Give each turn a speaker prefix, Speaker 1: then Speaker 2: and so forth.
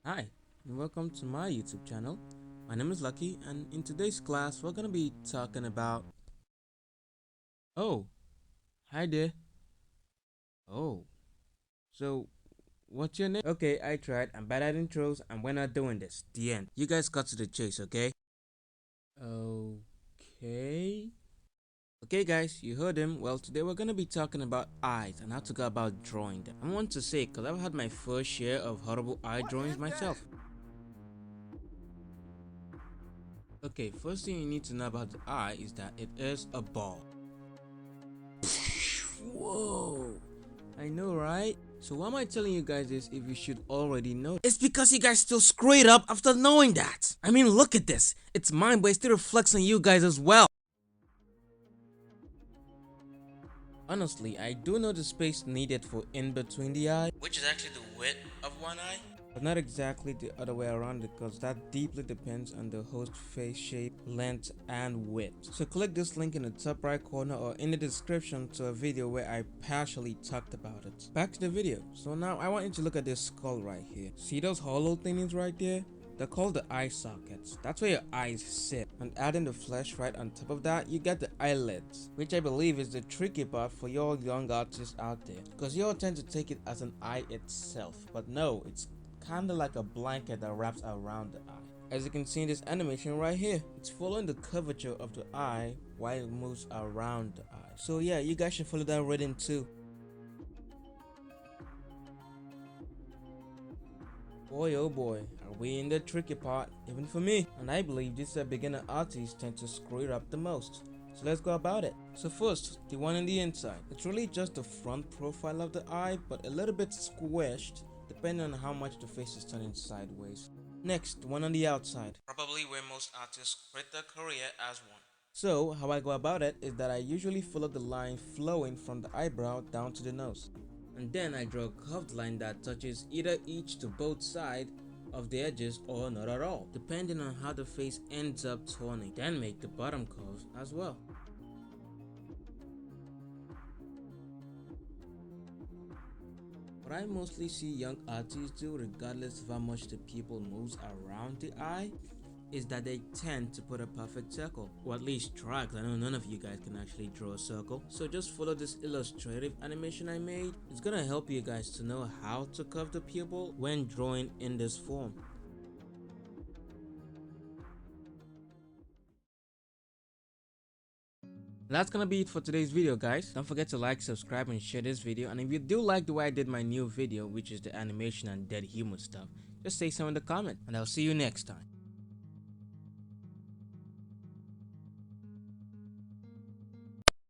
Speaker 1: Hi, and welcome to my YouTube channel. My name is Lucky, and in today's class, we're gonna be talking about. Oh, hi there. Oh, so what's your name? Okay, I tried. I'm bad at intros, and we're not doing this. The end. You guys cut to the chase, okay? Okay. Okay, guys, you heard him. Well, today we're gonna be talking about eyes and how to go about drawing them. I want to say, cause I've had my first share of horrible eye drawings myself. Okay, first thing you need to know about the eye is that it is a ball. Whoa, I know, right? So why am I telling you guys this if you should already know? It's because you guys still screw it up after knowing that. I mean, look at this. It's mine, but it still reflects on you guys as well. Honestly, I do know the space needed for in between the eye, which is actually the width of one eye, but not exactly the other way around because that deeply depends on the host face shape, length, and width. So click this link in the top right corner or in the description to a video where I partially talked about it. Back to the video. So now I want you to look at this skull right here. See those hollow things right there? They're called the eye sockets. That's where your eyes sit. And adding the flesh right on top of that, you get the eyelids, which I believe is the tricky part for your young artists out there. Because you all tend to take it as an eye itself. But no, it's kinda like a blanket that wraps around the eye. As you can see in this animation right here, it's following the curvature of the eye while it moves around the eye. So yeah, you guys should follow that rhythm too. Boy oh boy, are we in the tricky part, even for me. And I believe this is a beginner artists tend to screw it up the most. So let's go about it. So first, the one on the inside. It's really just the front profile of the eye, but a little bit squished, depending on how much the face is turning sideways. Next, the one on the outside. Probably where most artists quit their career as one. So, how I go about it is that I usually follow the line flowing from the eyebrow down to the nose. And then I draw a curved line that touches either each to both sides of the edges or not at all, depending on how the face ends up turning. Then make the bottom curve as well. What I mostly see young artists do, regardless of how much the pupil moves around the eye, is that they tend to put a perfect circle, or at least try, because I know none of you guys can actually draw a circle. So just follow this illustrative animation I made. It's gonna help you guys to know how to curve the pupil when drawing in this form. That's gonna be it for today's video, guys. Don't forget to like, subscribe, and share this video. And if you do like the way I did my new video, which is the animation and dead humor stuff, just say so in the comment, and I'll see you next time.